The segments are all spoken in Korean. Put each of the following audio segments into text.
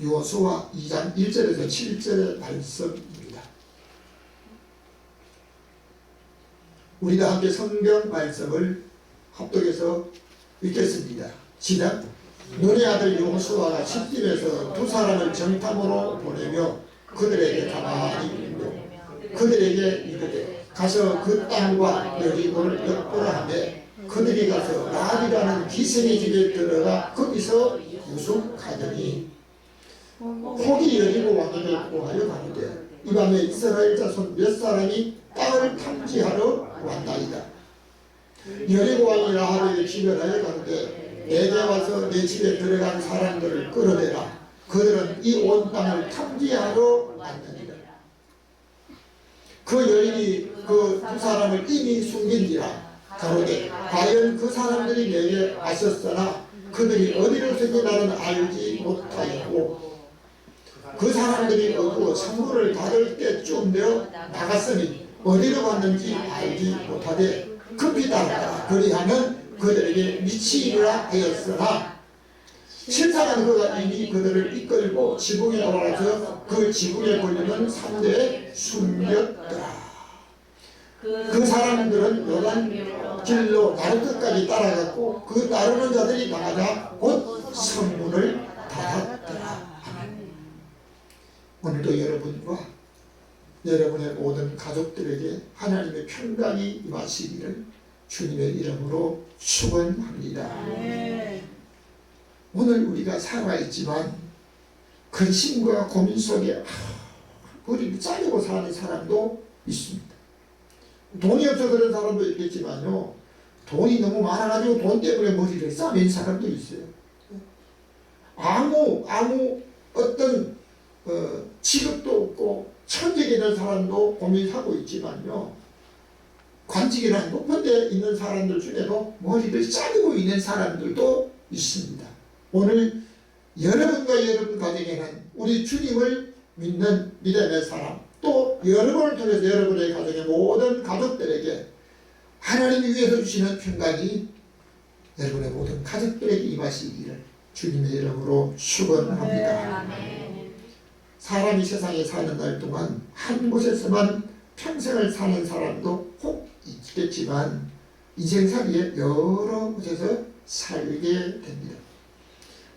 여호수아 2장 1절에서 7절의 말씀입니다. 우리가 함께 성경 말씀을 합독해서 읽겠습니다. 시작. 눈의 아들 여호수아가 시팀에서 두 사람을 정탐으로 보내며 그들에게 가만히 있고 그들에게 이르되 가서 그 땅과 여리고를 엿보라 하며 그들이 가서 라합이라는 기생의 집에 들어가 거기서 유숙하더니 혹이 여리고 왕에게 보하여 가는데 이 밤에 이스라엘 자손 몇 사람이 땅을 탐지하러 왔나이다. 여리고 왕이 라합에게 지별하여 가는데 내게 와서 내 집에 들어간 사람들을 끌어내라. 그들은 이 온 땅을 탐지하러 왔느니라. 그 여인이 그 두 사람을 이미 숨긴지라. 가로되 과연 그 사람들이 내게 왔었으나 그들이 어디로서인지 나는 알지 못하였고 그 사람들이 어두워 창문을 닫을 때쯤 되어 나갔으니 어디로 갔는지 알지 못하되 급히 따라가라. 그리하면 그들에게 미치리라 하였으나 실상은 그가 이미 그들을 이끌고 지붕에 올라가서 그 지붕에 걸리는 산대에 숨겼더라. 그 사람들은 요단 길로 나루 끝까지 따라갔고 그 따르는 자들이 나가자 곧 성문을 닫았더라. 아멘. 오늘도 여러분과 여러분의 모든 가족들에게 하나님의 평강이 임하시기를 주님의 이름으로 축원합니다. 오늘 우리가 살아있지만 근심과 고민 속에 머리를 짜르고 사는 사람도 있습니다. 돈이 없어서 그런 사람도 있겠지만요, 돈이 너무 많아가지고 돈 때문에 머리를 싸맨 사람도 있어요. 아무 어떤 직업도 없고 천직에 있는 사람도 고민하고 있지만요, 관직이나 높은 데 있는 사람들 중에도 머리를 자르고 있는 사람들도 있습니다. 오늘 여러분과 여러분 가정에는 우리 주님을 믿는 믿음의 사람, 또 여러분을 통해서 여러분의 가정의 모든 가족들에게 하나님이 위해서 주시는 평강이 여러분의 모든 가족들에게 임하시기를 주님의 이름으로 축원합니다. 사람이 세상에 사는 날 동안 한 곳에서만 평생을 사는 사람도 혹 있겠지만 인생살이에 여러 곳에서 살게 됩니다.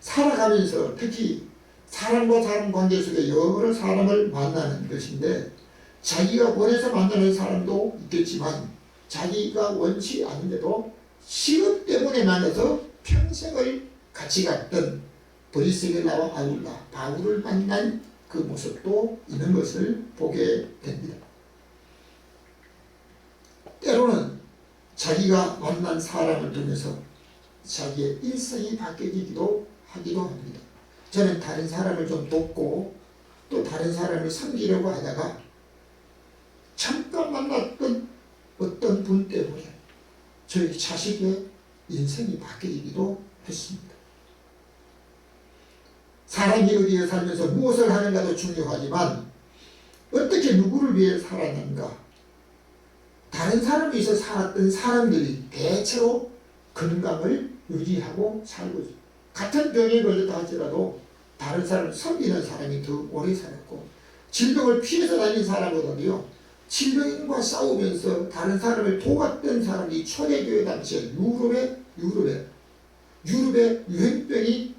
살아가면서 특히 사람과 사람 관계 속에 여러 사람을 만나는 것인데 자기가 원해서 만나는 사람도 있겠지만 자기가 원치 않은데도 시험 때문에 만나서 평생을 같이 갔던 브리스길라와 아울라, 바울을 만난 그 모습도 있는 것을 보게 됩니다. 때로는 자기가 만난 사람을 통해서 자기의 일생이 바뀌기도 하기도 합니다. 저는 다른 사람을 좀 돕고 또 다른 사람을 섬기려고 하다가 잠깐 만났던 어떤 분 때문에 저희 자식의 인생이 바뀌기도 했습니다. 사람이 어디에 살면서 무엇을 하는가도 중요하지만 어떻게 누구를 위해 살았는가, 다른 사람에 있어 살았던 사람들이 대체로 건강을 유지하고 살고 있습니다. 같은 병에 걸렸다 할지라도 다른 사람을 섬기는 사람이 더 오래 살았고, 질병을 피해서 다니는 사람보다도요, 질병과 싸우면서 다른 사람을 도왔던 사람이 초대교회 당시에 유럽에 유행병이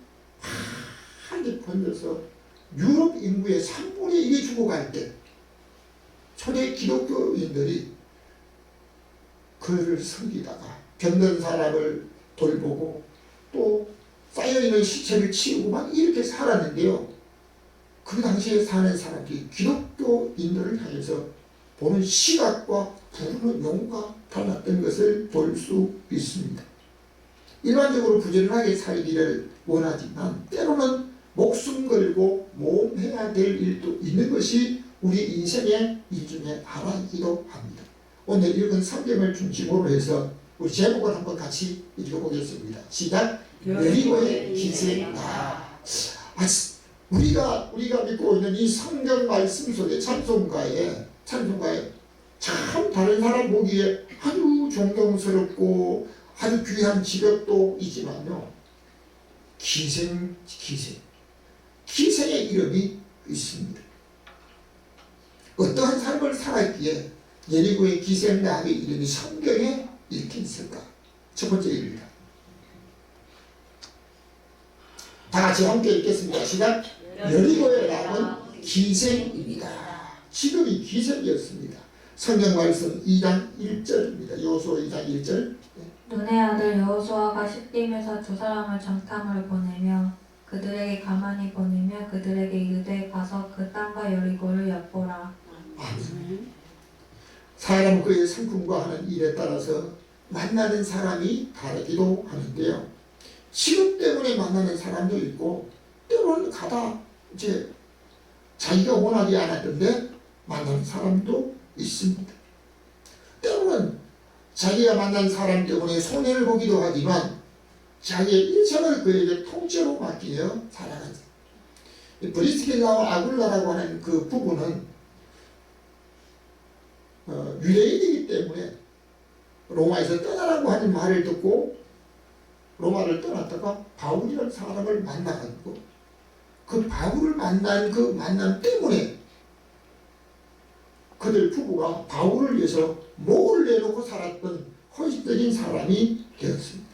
한게 번져서 유럽 인구의 3분의 1이 죽어갈 때 초대 기독교인들이 그를 섬기다가 병든 사람을 돌보고 또 쌓여있는 시체를 치우고 막 이렇게 살았는데요, 그 당시에 사는 사람들이 기독교인들을 향해서 보는 시각과 부르는 용과 달랐던 것을 볼 수 있습니다. 일반적으로 부지런하게 살기를 원하지만 때로는 목숨 걸고 모험해야 될 일도 있는 것이 우리 인생의 일종의 하나이기도 합니다. 오늘 읽은 성경을 중심으로 해서 우리 제목을 한번 같이 읽어보겠습니다. 시작. 여리고의 기생아. 우리가 믿고 있는 이 성경 말씀 속에 찬송가에 참 다른 사람 보기에 아주 존경스럽고 아주 귀한 직업도 있지만요, 기생의 기생의 이름이 있습니다. 어떠한 삶을 살았기에 여리고의 기생 라합의 이름이 성경에 이렇게 있을까? 첫 번째 일입니다. 다 같이 함께 읽겠습니다. 시작. 여리고의 라합은 기생입니다. 직업이 기생이었습니다. 성경 말씀 2장 1절입니다. 여호수아 2장 1절. 눈의 아들 여호수아가 십딤에서 두 사람을 정탐을 보내며 그들에게 가만히 보내며 그들에게 이르되 가서 그 땅과 여리고를 엿보라. 아멘. 사람 그의 성품과 하는 일에 따라서 만나는 사람이 다르기도 하는데요. 직업 때문에 만나는 사람도 있고 때로는 가다 이제 자기가 원하지 않았던데 만나는 사람도 있습니다. 때로는 자기가 만난 사람 때문에 손해를 보기도 하지만 자기의 일생을 그에게 통째로 맡기며 살아간다. 브리스길라와 아굴라라고 하는 그 부부는 유대인이기 때문에 로마에서 떠나라고 하는 말을 듣고 로마를 떠났다가 바울이라는 사람을 만나가지고 그 바울을 만난 그 만남 때문에 그들 부부가 바울을 위해서 목을 내놓고 살았던 헌신적인 사람이 되었습니다.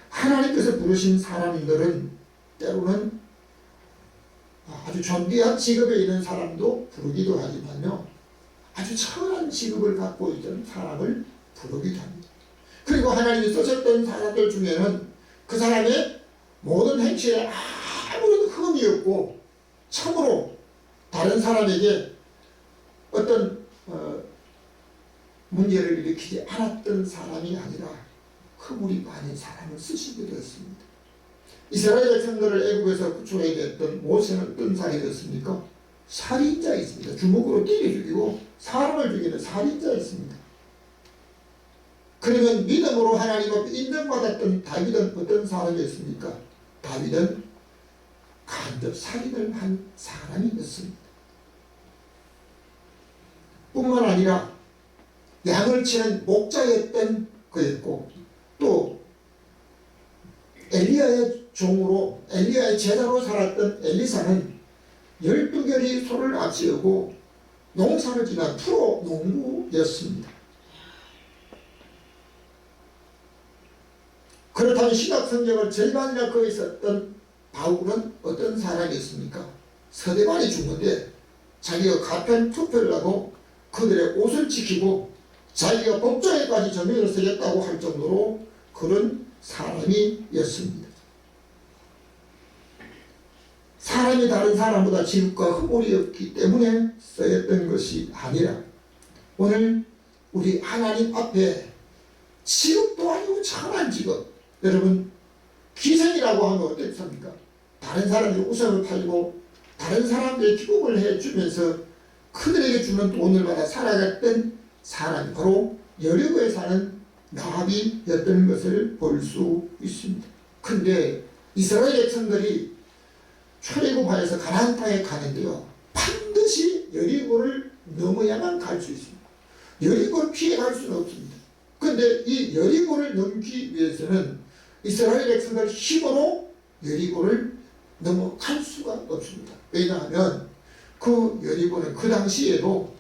하나님께서 부르신 사람들은 때로는 아주 존귀한 직업에 있는 사람도 부르기도 하지만요, 아주 천한 직업을 갖고 있던 사람을 부르기도 합니다. 그리고 하나님이 쓰셨던 사람들 중에는 그 사람의 모든 행실에 아무런 흠이 없고 참으로 다른 사람에게 어떤 문제를 일으키지 않았던 사람이 아니라 허물이 많은 사람을 쓰시기도 했습니다. 이스라엘 백성들을 애국에서 구출하게 됐던 모세는 어떤 살인이었습니까? 살인자였습니다. 주먹으로 때려 죽이고 사람을 죽이는 살인자였습니다. 그러면 믿음으로 하나님 앞에 인정받았던 다윗은 어떤 사람이었습니까? 다윗은 간접 살인을 한 사람이었습니다. 뿐만 아니라 양을 치는 목자였던 그였고, 또 엘리야의 종으로 엘리야의 제자로 살았던 엘리사는 12결이 소를 앞세우고 농사를 지난 프로 농부였습니다. 그렇다면 신약 성경을 절반이나 거기 있었던 바울은 어떤 사람이었습니까? 서대반이 죽는데 자기가 가편 투표를 하고 그들의 옷을 지키고 자기가 법정에까지 저명을 쓰겠다고 할 정도로 그런 사람이었습니다. 사람이 다른 사람보다 직업과 허물이 없기 때문에 쓰였던 것이 아니라 오늘 우리 하나님 앞에 직업도 아니고 천한 직업, 여러분 기생이라고 하면 어떻습니까? 다른 사람들이 우상을 팔고 다른 사람들의 기복을 해주면서 그들에게 주는 돈을 받아 살아갔던 사람이 바로 여리고에 사는 라합이었던 것을 볼 수 있습니다. 근데 이스라엘 백성들이 출애굽하여서 가나안 땅에 가는데요, 반드시 여리고를 넘어야만 갈 수 있습니다. 여리고를 피해 갈 수는 없습니다. 근데 이 여리고를 넘기 위해서는 이스라엘 백성들 힘으로 여리고를 넘어갈 수가 없습니다. 왜냐하면 그 여리고는 그 당시에도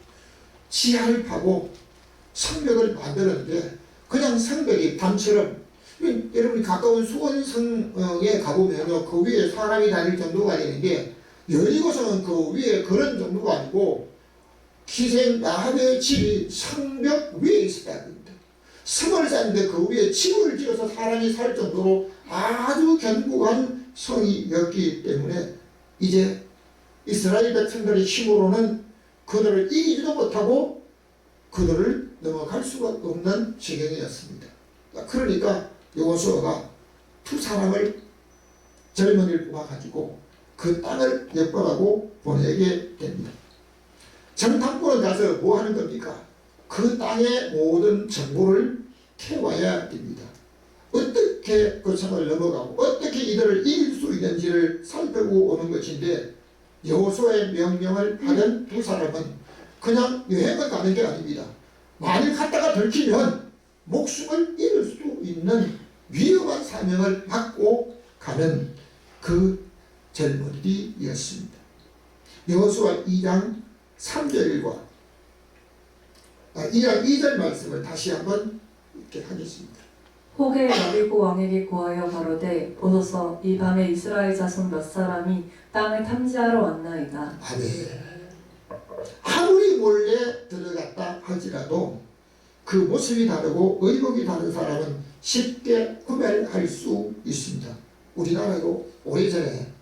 지하를 파고 성벽을 만들었는데 그냥 성벽이 담처럼, 여러분이 가까운 수원성에 가보면요, 그 위에 사람이 다닐 정도가 되는데 여리고성은 그 위에 그런 정도가 아니고 기생 라합의 집이 성벽 위에 있었다는 겁니다. 성을 쌓는데 그 위에 집을 지어서 사람이 살 정도로 아주 견고한 성이었기 때문에 이제 이스라엘 백성들의 힘으로는 그들을 이기지도 못하고 그들을 넘어갈 수가 없는 지경이었습니다. 그러니까 여호수아가 두 사람을 젊은이를 뽑아가지고 그 땅을 엿보라고 보내게 됩니다. 정탐꾼은 가서 뭐 하는 겁니까? 그 땅의 모든 정보를 캐와야 됩니다. 어떻게 그 성을 넘어가고 어떻게 이들을 이길 수 있는지를 살펴보고 오는 것인데, 여호수아의 명령을 받은 두 사람은 그냥 여행을 가는 게 아닙니다. 만일 갔다가 들키면 목숨을 잃을 수 있는 위험한 사명을 받고 가는 그 젊은이였습니다. 여호수아 2장 3절과 2장 2절 말씀을 다시 한번 읽게 하겠습니다. 혹에 여리고 왕에게 구하여 가로되 보소서 이 밤에 이스라엘 자손 몇 사람이 땅을 탐지하러 왔나이다. 아멘. 아무리 몰래 들어갔다 할지라도 그 모습이 다르고 의복이 다른 사람은 쉽게 구별할 수 있습니다. 우리나라도 오래전에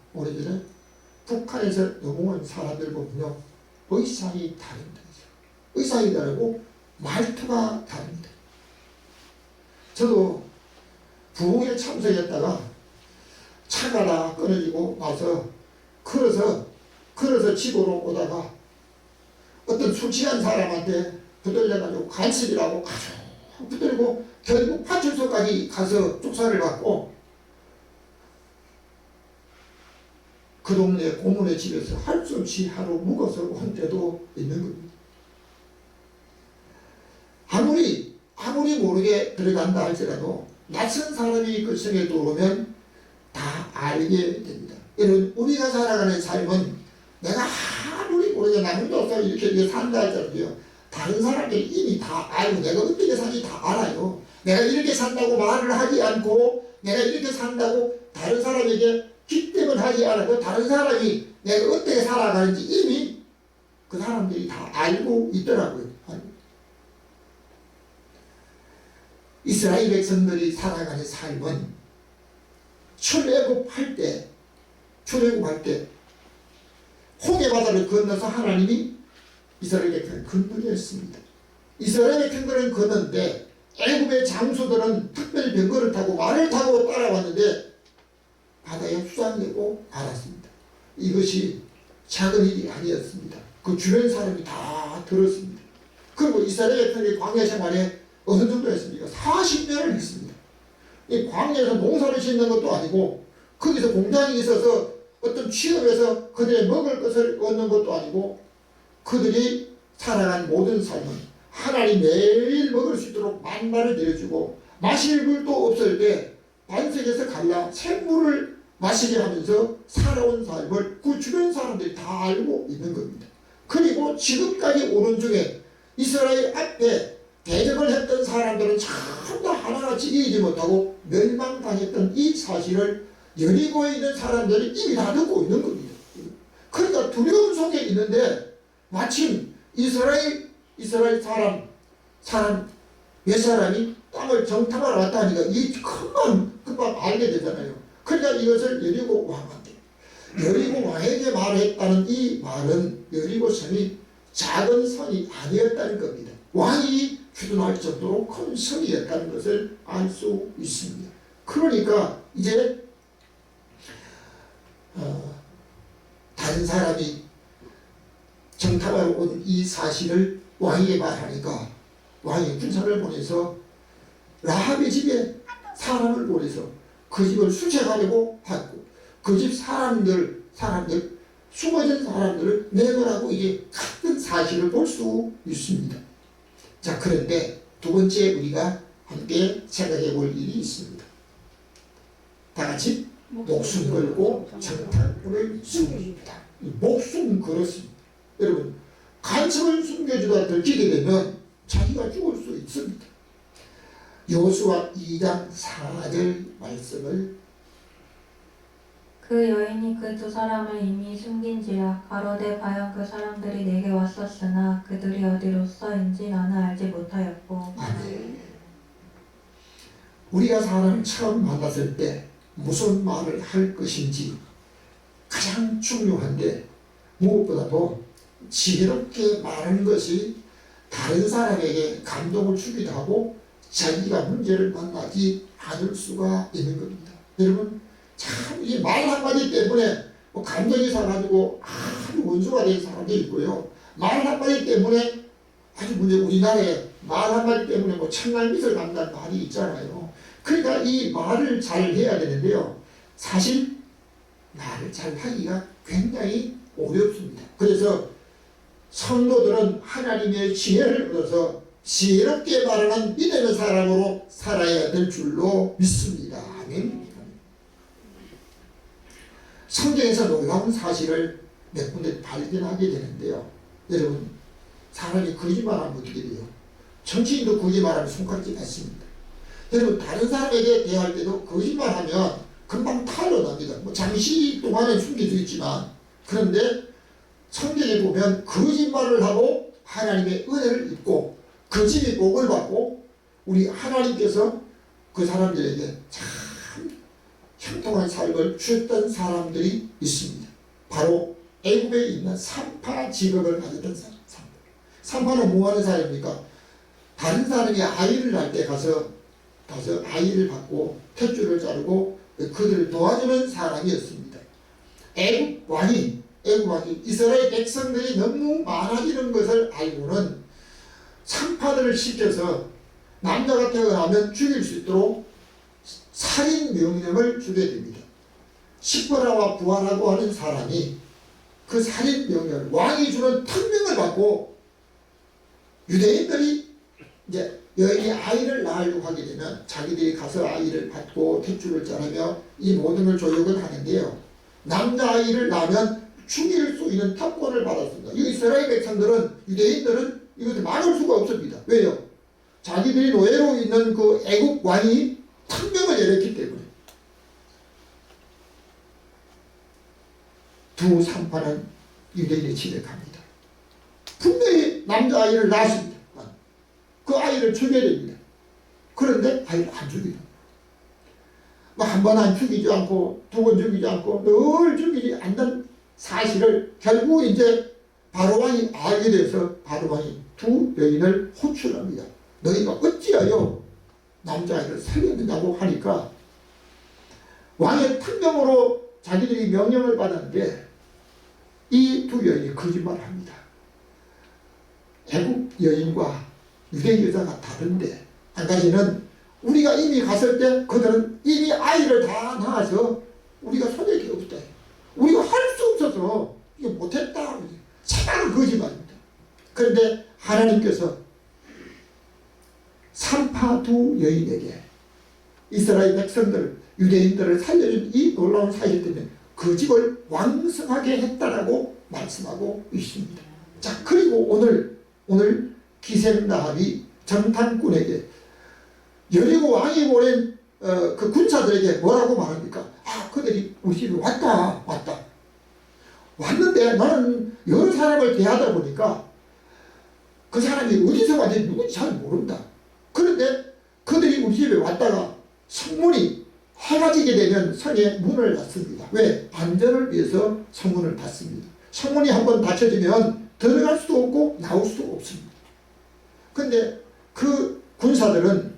북한에서 넘어온 사람들 보면요, 의상이 다릅니다. 의상이 다르고 말투가 다릅니다. 저도 부흥에 참석했다가 차가 다 끊어지고 나서 걸어서 집으로 오다가 어떤 술 취한 사람한테 붙들려가지고 간섭이라고 가서 붙들고 결국 파출소까지 가서 조사를 받고 그 동네 고문의 집에서 할 수 없이 하루 묵어서 온 때도 있는 겁니다. 아무리 모르게 들어간다 할지라도 낯선 사람이 그 성에 들어오면 다 알게 됩니다. 여러분, 우리가 살아가는 삶은 내가 아무리 모르게 남들도 이렇게 산다 할지라도요, 다른 사람들이 이미 다 알고 내가 어떻게 사는지 다 알아요. 내가 이렇게 산다고 말을 하지 않고 내가 이렇게 산다고 다른 사람에게 기대을 하지 않아도 다른 사람이 내가 어떻게 살아가는지 이미 그 사람들이 다 알고 있더라고요. 이스라엘 백성들이 살아가는 삶은 출애굽할 때 홍해바다를 건너서 하나님이 이스라엘 백성을 건너렸습니다. 이스라엘 백성들은 건너는데 애굽의 장수들은 특별히 병거를 타고 말을 타고 따라왔는데 바다에 수장되고 말았습니다. 이것이 작은 일이 아니었습니다. 그 주변 사람이 다 들었습니다. 그리고 이스라엘 백성의 광야 생활에 어느 정도 했습니까? 40년을 했습니다. 이 광야에서 농사를 짓는 것도 아니고 거기서 공장이 있어서 어떤 취업해서 그들의 먹을 것을 얻는 것도 아니고 그들이 살아간 모든 삶은 하나님 매일 먹을 수 있도록 만나를 내려주고 마실 물도 없을 때 반석에서 갈라 샘물을 마시게 하면서 살아온 삶을 그 주변 사람들이 다 알고 있는 겁니다. 그리고 지금까지 오는 중에 이스라엘 앞에 대적을 했던 사람들은 전부 다 하나같이 이기지 못하고 멸망당했던 이 사실을 여리고에 있는 사람들이 이미 다 듣고 있는 겁니다. 그러니까 두려움 속에 있는데 마침 이스라엘 사람 몇 사람이 땅을 정탐하러 왔다니까 이 금방 알게 되잖아요. 그러니까 이것을 여리고 왕에게 말했다는 이 말은 여리고 성이 작은 성이 아니었다는 겁니다. 왕이 주둔할 정도로 큰 성이었다는 것을 알 수 있습니다. 그러니까 이제 다른 사람이 정탐하러 온 이 사실을 왕에게 말하니까 왕이 군사를 보내서 라합의 집에 사람을 보내서 그 집을 수색하려고 하고 그 집 사람들 숨어진 사람들을 내놓으라고 이게 같은 사실을 볼 수 있습니다. 자, 그런데 두 번째 우리가 함께 생각해 볼 일이 있습니다. 다 같이 목숨 걸고 정탐꾼을 숨깁니다. 목숨 걸었습니다. 여러분, 간첩을 숨겨주다 들키게 되면 자기가 죽을 수 있습니다. 여호수아 2장 4절 말씀을 그 여인이 그 두 사람을 이미 숨긴지라 가로되 과연 그 사람들이 내게 왔었으나 그들이 어디로서인지 나는 알지 못하였고. 아멘. 우리가 사람을 처음 만났을 때 무슨 말을 할 것인지 가장 중요한데 무엇보다도 지혜롭게 말하는 것이 다른 사람에게 감동을 주기도 하고 자기가 문제를 만나지 않을 수가 있는 겁니다. 여러분, 참 이 말 한마디 때문에 감정이 상가지고 아주 원수가 된 사람도 있고요. 말 한마디 때문에 아주 우리나라에 말 한마디 때문에 천날빛을 간다는 말이 있잖아요. 그러니까 이 말을 잘 해야 되는데요. 사실 말을 잘 하기가 굉장히 어렵습니다. 그래서 성도들은 하나님의 지혜를 얻어서 지혜롭게 말하는 믿음의 사람으로 살아야 될 줄로 믿습니다. 아멘. 성경에서 놀라운 사실을 몇 군데 발견하게 되는데요. 여러분, 사람이 거짓말하면 어떻게 돼요? 정치인도 거짓말하면 손가락질 받습니다. 여러분, 다른 사람에게 대할 때도 거짓말하면 금방 탄로납니다. 뭐 잠시 동안은 숨길 수 있지만, 그런데 성경에 보면 거짓말을 하고 하나님의 은혜를 입고 그 집이 복을 받고 우리 하나님께서 그 사람들에게 참 형통한 삶을 주셨던 사람들이 있습니다. 바로 애굽에 있는 산파 직업을 가졌던 사람. 산파는 뭐 하는 사람입니까? 다른 사람이 아이를 낳을 때 가서 아이를 받고 탯줄을 자르고 그들을 도와주는 사람이었습니다. 애굽 왕이 이스라엘 백성들이 너무 많아지는 것을 알고는 산파들을 시켜서 남자가 태어나면 죽일 수 있도록 살인 명령을 주게 됩니다. 시퍼라와 부하라고 하는 사람이 그 살인 명령을 왕이 주는 특명을 받고 유대인들이 이제 여인이 아이를 낳으려고 하게 되면 자기들이 가서 아이를 받고 탯줄을 자르며 이 모든 걸 조력을 하는데요. 남자아이를 낳으면 죽일 수 있는 특권을 받았습니다. 이 이스라엘 백성들은, 유대인들은 이것을 막을 수가 없습니다. 왜요? 자기들이 노예로 있는 그 애국 왕이 특명을 내렸기 때문에. 두 산파는 유대인의 집에 갑니다. 분명히 남자아이를 낳았습니다. 그 아이를 죽여야 됩니다. 그런데 아이를 안 죽이죠. 한 번 안 죽이지 않고 두 번 죽이지 않고 늘 죽이지 않는 사실을 결국 이제 바로왕이 알게 돼서 바로왕이 두 여인을 호출합니다. 너희가 어찌하여 남자아이를 살렸느냐고 하니까 왕의 특명으로 자기들이 명령을 받았는데 이 두 여인이 거짓말합니다. 애국 여인과 유대 여자가 다른데, 한 가지는 우리가 이미 갔을 때 그들은 이미 아이를 다 낳아서 우리가 손에 게 없다. 우리가 할 수 없어서 이거 못했다. 차라리 거짓말입니다. 그런데 하나님께서 산파 두 여인에게 이스라엘 백성들, 유대인들을 살려준 이 놀라운 사실 때문에 그 집을 왕성하게 했다라고 말씀하고 있습니다. 자, 그리고 오늘 기생나합이 정탐꾼에게 여리고 왕이 보낸 그 군사들에게 뭐라고 말합니까? 그들이 우리 집에 왔다. 왔는데 나는 여러 사람을 대하다 보니까 그 사람이 어디서 왔는지 누군지 잘 모른다. 그런데 그들이 우리 집에 왔다가 성문이 해가 지게 되면 성에 문을 닫습니다. 왜? 안전을 위해서 성문을 닫습니다. 성문이 한번 닫혀지면 들어갈 수도 없고 나올 수도 없습니다. 근데 그 군사들은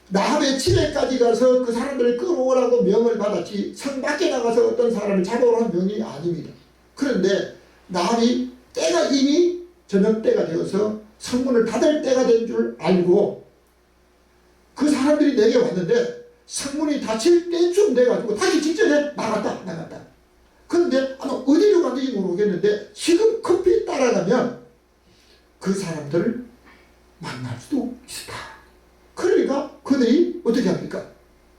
나합의 집에까지 가서 그 사람들을 끌어오라고 명을 받았지 성 밖에 나가서 어떤 사람을 잡아오라는 명이 아닙니다. 그런데 나합이 때가 이미 저녁 때가 되어서 성문을 닫을 때가 된 줄 알고 그 사람들이 내게 왔는데 성문이 닫힐 때쯤 돼가지고 다시 직전에 나갔다. 그런데 어디로 갔는지 모르겠는데 지금 커피 따라가면 그 사람들을 만날 수도 있다. 그러니까 그들이 어떻게 합니까?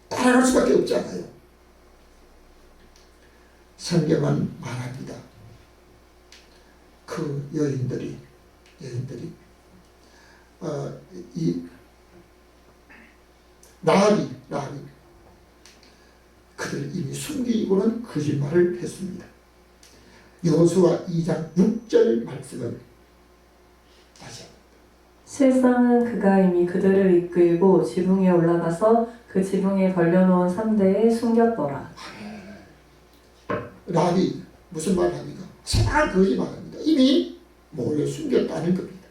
따라갈 수밖에 없잖아요. 성경은 말합니다. 그 여인들이 이 라합이 그들을 이미 숨기고는 거짓말을 했습니다. 여호수아 2장 6절 말씀을 다시 합니다. 실상은 그가 이미 그들을 이끌고 지붕에 올라가서 그 지붕에 걸려놓은 상대에 숨겼더라. 라합이 무슨 말을 합니까? 다 거짓말합니다. 이미 몰래 숨겼다는 겁니다.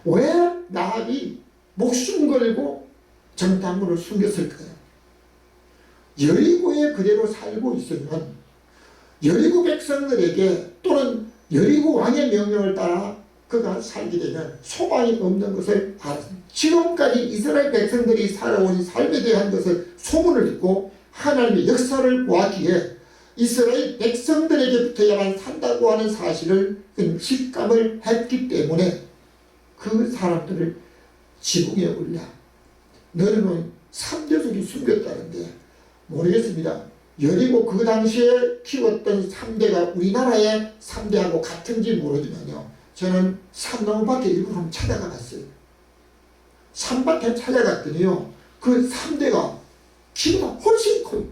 왜 라합이 목숨 걸고 정탐꾼을 숨겼을까요? 여리고에 그대로 살고 있으면 여리고 백성들에게 또는 여리고 왕의 명령을 따라 그가 살게 되면 소망이 없는 것을 알았습니다. 지금까지 이스라엘 백성들이 살아온 삶에 대한 것을 소문을 듣고 하나님의 역사를 보았기에 이스라엘 백성들에게부터야만 산다고 하는 사실을 직감을 했기 때문에 그 사람들을 지붕에 올려 너는 삼대석이 숨겼다는데 모르겠습니다. 여리고 그 당시에 키웠던 3대가 우리나라의 3대하고 같은지 모르지만요, 저는 산나무밭에 일부러 한번 찾아가 봤어요. 산밭에 찾아갔더니요, 그 3대가 키보다 훨씬 커요.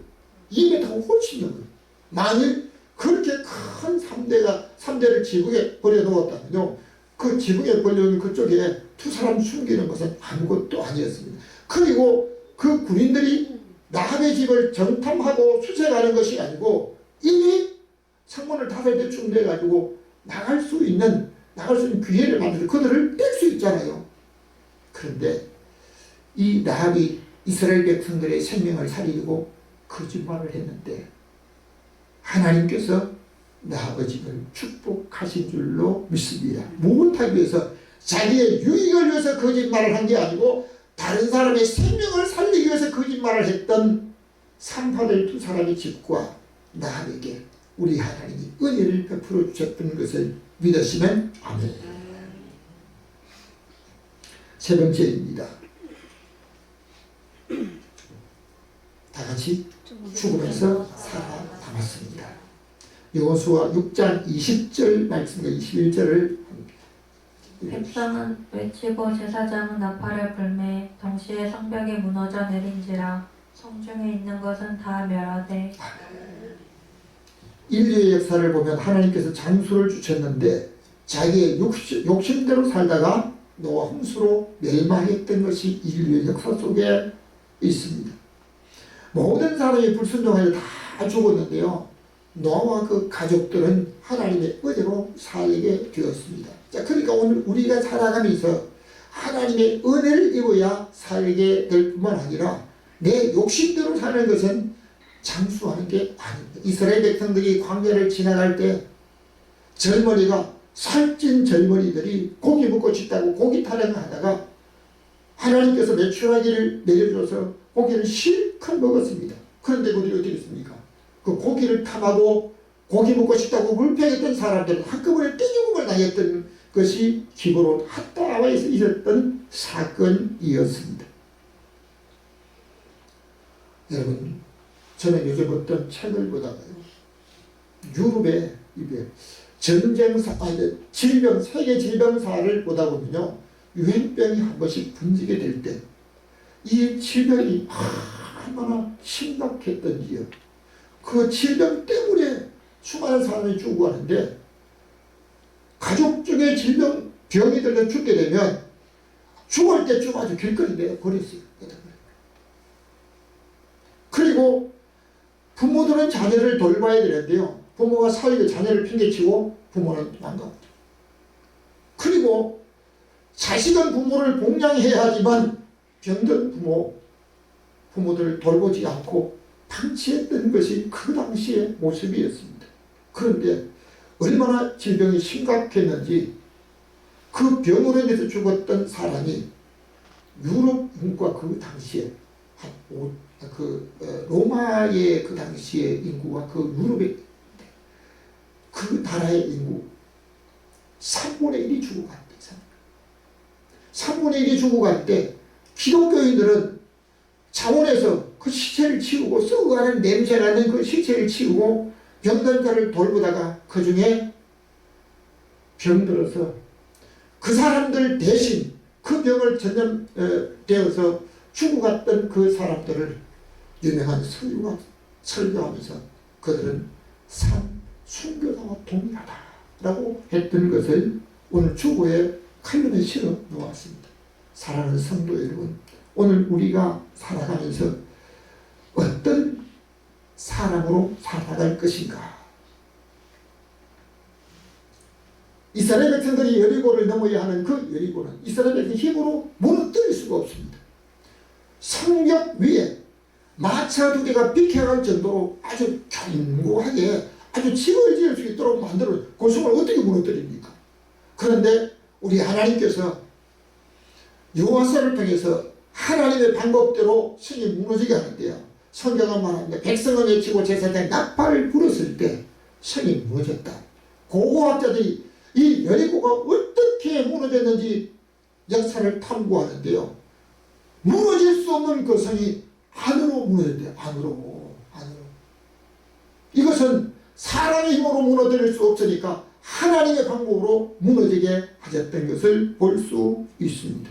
2m가 훨씬 넘어요. 만일 그렇게 큰 3대를 지붕에 버려놓았다면요, 그 지붕에 걸려있는 그쪽에 두 사람 숨기는 것은 아무것도 아니었습니다. 그리고 그 군인들이 라합의 집을 정탐하고 수색하는 것이 아니고 이미 창문을 5대 쭉 내가지고 나갈 수 있는 기회를 만들어 그들을 뗄 수 있잖아요. 그런데 이 라합이 이스라엘 백성들의 생명을 살리고 거짓말을 했는데 하나님께서 라합의 집을 축복하신 줄로 믿습니다. 무엇하기 위해서? 자기의 유익을 위해서 거짓말을 한 게 아니고 다른 사람의 생명을 살리기 위해서 거짓말을 했던 산파들 두 사람의 집과 라합에게 우리 하나님이 은혜를 베풀어 주셨던 것을 믿으시면 아멘. 세 번째입니다. 다 같이 죽으면서 살아남았습니다. 여호수아 6장 20절 말씀과 21절을 백성은 외치고 제사장은 나팔을 불매 동시에 성벽이 무너져 내린지라 성중에 있는 것은 다 멸하되. 인류의 역사를 보면 하나님께서 장수를 주셨는데 자기의 욕심대로 살다가 노아 홍수로 멸망했던 것이 인류의 역사 속에 있습니다. 모든 사람이 불순종하여 다 죽었는데요, 노아와 그 가족들은 하나님의 은혜로 살게 되었습니다. 자, 그러니까 오늘 우리가 살아가면서 하나님의 은혜를 입어야 살게 될 뿐만 아니라 내 욕심대로 사는 것은 장수하는 게 아닙니다. 이스라엘 백성들이 광야를 지나갈 때 젊은이가 살찐 젊은이들이 고기 먹고 싶다고 고기 타령을 하다가 하나님께서 메추라기를 내려줘서 고기를 실컷 먹었습니다. 그런데 그들이 어디 있습니까? 그 고기를 탐하고 고기 먹고 싶다고 물평했던 사람들은 한꺼번에 떼죽음을 당했던 것이 기브론 핫다와에서 있었던 사건이었습니다. 여러분, 저는 요즘 어떤 책을 보다가요, 유럽의 전쟁사, 질병, 세계 질병사를 보다 보면요, 유행병이 한 번씩 번지게 될 때 이 질병이 얼마나 심각했던지요. 그 질병 때문에 수많은 사람이 죽어가는데 가족 중에 병이 들려 죽게 되면 죽을 때쯤 아주 길거리 내가 버렸어요. 그리고 부모들은 자녀를 돌봐야 되는데요, 부모가 사회에 자녀를 핑계치고 부모는 도망가고, 그리고 자식은 부모를 봉양해야 하지만 병든 부모들을 돌보지 않고 방치했던 것이 그 당시의 모습이었습니다. 그런데 얼마나 질병이 심각했는지 그 병으로 인해서 죽었던 사람이 유럽 인구가 그 당시에 로마의 그 당시의 인구와 그 유럽의 그 나라의 인구 3분의 1이 죽어갔대. 3분의 1이 죽어갈 때 기독교인들은 자원에서 그 시체를 치우고 썩어가는 냄새나는 그 시체를 치우고 병든 자를 돌보다가 그 중에 병들어서 그 사람들 대신 그 병을 전염되어서 죽어갔던 그 사람들을 유명한 서유가 설교하면서 그들은 순교자와 동일하다라고 했던 것을 오늘 주보에 칼럼에 실어 놓았습니다. 사랑하는 성도 여러분, 오늘 우리가 살아가면서 어떤 사람으로 살아갈 것인가? 이스라엘 백성들이 여리고를 넘어야 하는 그 여리고는 이스라엘 백성의 힘으로 무너뜨릴 수가 없습니다. 성벽 위에 마차 2대가 비켜갈 정도로 아주 견고하게 아주 집을 지을 수 있도록 만들어 그 성을 어떻게 무너뜨립니까? 그런데 우리 하나님께서 여호와서를 통해서 하나님의 방법대로 성이 무너지게 하는데요, 성경은 말합니다. 백성은 외치고 제사장이 나팔을 불었을 때 성이 무너졌다. 고고학자들이 이 여리고가 어떻게 무너졌는지 역사를 탐구하는데요, 무너질 수 없는 그 성이 안으로 무너졌대요. 안으로. 그것은 사람의 힘으로 무너뜨릴 수 없으니까 하나님의 방법으로 무너지게 하셨던 것을 볼 수 있습니다.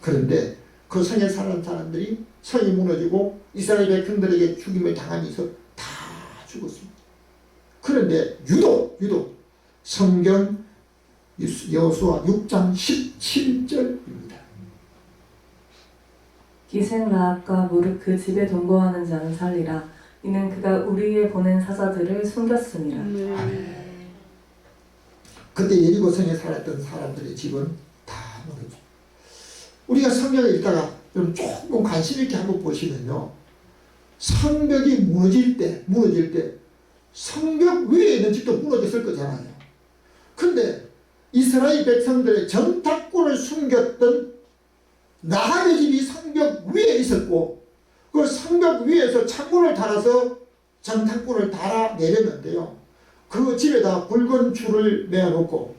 그런데 그 성에 사는 사람들이 성이 무너지고 이스라엘 백성들에게 죽임을 당하면서 다 죽었습니다. 그런데 유독 성경 여호수아 6장 17절입니다. 기생 라합과 무릇 그 집에 동거하는 자는 살리라. 이는 그가 우리 위에 보낸 사자들을 숨겼습니다. 그때 예리고 성에 살았던 사람들의 집은 다 무너져. 우리가 성경을 읽다가 좀 조금 관심 있게 한번 보시면요, 성벽이 무너질 때 성벽 위에 있는 집도 무너졌을 거잖아요. 근데 이스라엘 백성들의 정탐꾼을 숨겼던 라합의 집이 성벽 위에 있었고, 그 성벽 위에서 창문을 달아서 정탐꾼을 달아 내렸는데요, 그 집에다 붉은 줄을 메어놓고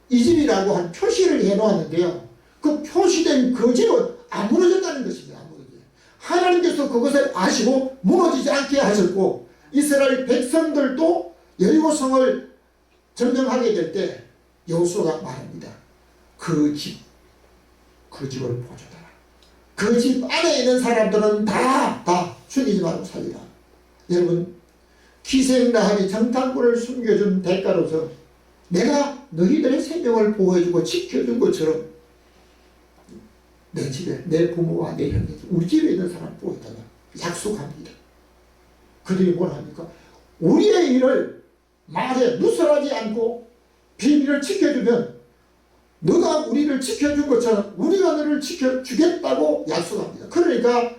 이 집이라고 한 표시를 해놓았는데요, 그 표시된 그 집은 안 무너졌다는 것입니다. 안 무너져요. 하나님께서 그것을 아시고 무너지지 않게 하셨고, 이스라엘 백성들도 여리고성을 점령하게 될 때 여호수아가 말합니다. 그 집을 보존하라. 그 집 안에 있는 사람들은 다 죽이지 말고 살리라. 여러분, 기생 라합이 정탐꾼을 숨겨준 대가로서 내가 너희들의 생명을 보호해주고 지켜준 것처럼 내 집에 내 부모와 내 형제, 우리 집에 있는 사람 보호해달라 약속합니다. 그들이 뭘 합니까? 우리의 일을 말에 누설하지 않고 비밀을 지켜주면 너가 우리를 지켜준 것처럼 우리가 너를 지켜주겠다고 약속합니다. 그러니까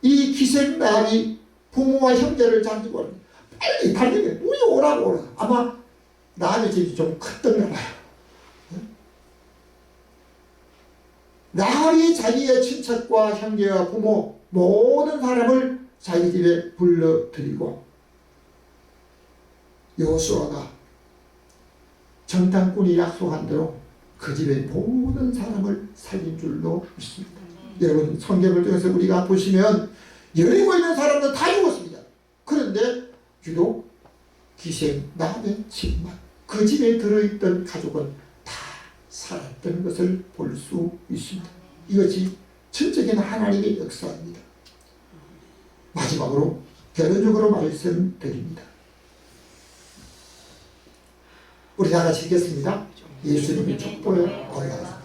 이 기생 라합이 부모와 형제를 잔뜩 합니다. 빨리 달리면 우리 오라고. 아마 라합의 집이 좀 컸던가 봐요. 라합이 자기의 친척과 형제와 부모 모든 사람을 자기 집에 불러들이고 여호수아가 정탐꾼이 약속한 대로 그 집의 모든 사람을 살린 줄로 믿습니다. 여러분, 성경을 통해서 우리가 보시면 여리고에 있는 사람들 다 죽었습니다. 그런데 유독 기생 라합의 집만, 그 집에 들어있던 가족은 다 살았던 것을 볼 수 있습니다. 이것이 전적인 하나님의 역사입니다. 마지막으로 결론적으로 말씀드립니다. 우리 다 같이 읽겠습니다. 예수님의 족보에 올라갔습니다.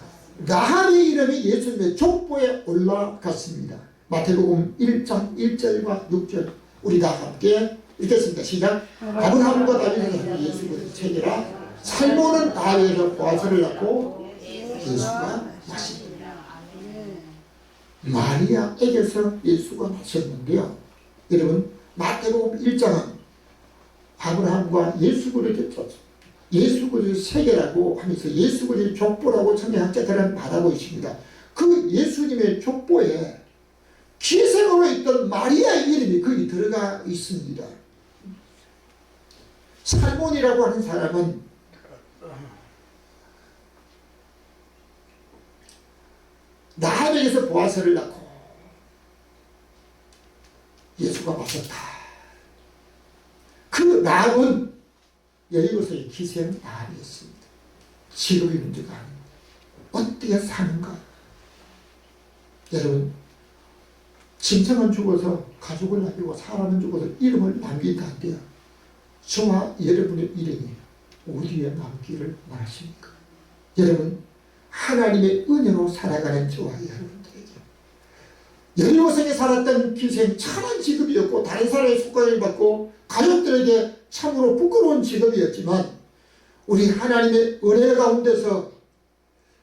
라합의 이름이 예수님의 족보에 올라갔습니다. 마태복음 1장 1절과 6절 우리 다 함께 읽겠습니다. 시작. 아브라함과 다윗은 예수를 챙기라. 살모는 다윗에서 보아스를 낳고 예수가 나십니다. 마리아에게서 예수가 나셨는데요, 여러분, 마태복음 1장은 아브라함과 예수 그리스도의 예수 그리스도의 세계라고 하면서 예수 그리스도의 족보라고 성경학자들은 말하고 있습니다. 그 예수님의 족보에 기생으로 있던 마리아의 이름이 거기 들어가 있습니다. 살몬이라고 하는 사람은 라합에게서 보아스를 낳고 예수가 왔었다. 그 라합은 여리고서의 기생 라합이었습니다. 직업이 문제가 아닙니다. 어떻게 사는가? 여러분, 짐승은 죽어서 가족을 남기고 사람은 죽어서 이름을 남긴다는데요, 저와 여러분의 이름이 어디에 남기를 원하십니까? 여러분, 하나님의 은혜로 살아가는 저와 여러분들에게 여리고성에 살았던 기생 천한 직업이었고 다른 사람의 속가를 받고 가족들에게 참으로 부끄러운 직업이었지만, 우리 하나님의 은혜 가운데서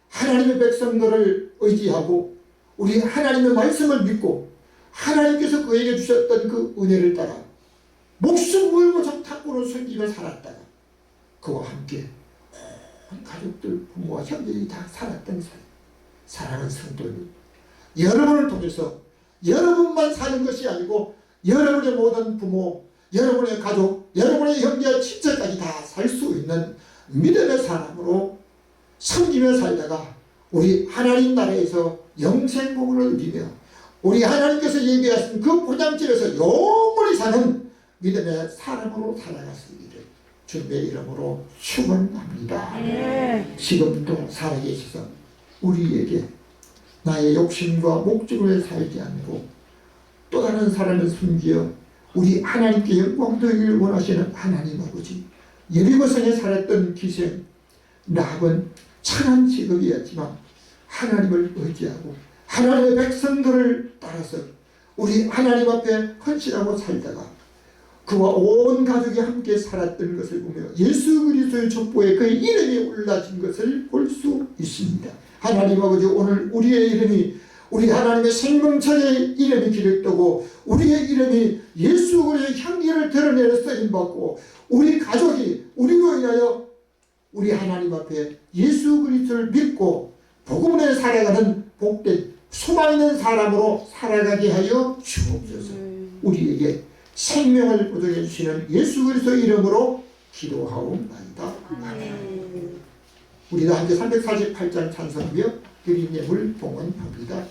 하나님의 백성들을 의지하고 우리 하나님의 말씀을 믿고 하나님께서 그에게 주셨던 그 은혜를 따라 목숨 걸고 정탐꾼을 섬기며 살았다가 그와 함께 가족들, 부모와 형제들이 다 살았던 사람, 사랑하는 성도님, 여러분을 통해서 여러분만 사는 것이 아니고 여러분의 모든 부모, 여러분의 가족, 여러분의 형제, 친척까지 다 살 수 있는 믿음의 사람으로 섬기며 살다가 우리 하나님 나라에서 영생복을 누리며 우리 하나님께서 예비하신 그 보장집에서 영원히 사는 믿음의 사람으로 살아갈 수 있기를 주님의 이름으로 축원합니다. 지금도 살아계셔서 우리에게 나의 욕심과 목적을 살지 않고 또 다른 사람을 숨겨 우리 하나님께 영광 돌리기를 원하시는 하나님 아버지, 여리고성에 살았던 기생 라합은 천한 직업이었지만 하나님을 의지하고 하나님의 백성들을 따라서 우리 하나님 앞에 헌신하고 살다가 그와 온 가족이 함께 살았던 것을 보며 예수 그리스도의 족보에 그의 이름이 올라진 것을 볼 수 있습니다. 하나님 아버지, 오늘 우리의 이름이, 우리 하나님의 생명책의 이름이 기록되고 우리의 이름이 예수 그리스도의 향기를 드러내는 쓰임받고 우리 가족이 우리로 인하여 우리 하나님 앞에 예수 그리스도를 믿고 복음을 살아가는 복된 소망 있는 사람으로 살아가게 하여 주옵소서. 우리에게 생명을 보존해 주시는 예수 그리스도 이름으로 기도하옵나이다. 아멘. 우리가 함께 348장 찬송하며 드린 예물 봉헌합니다.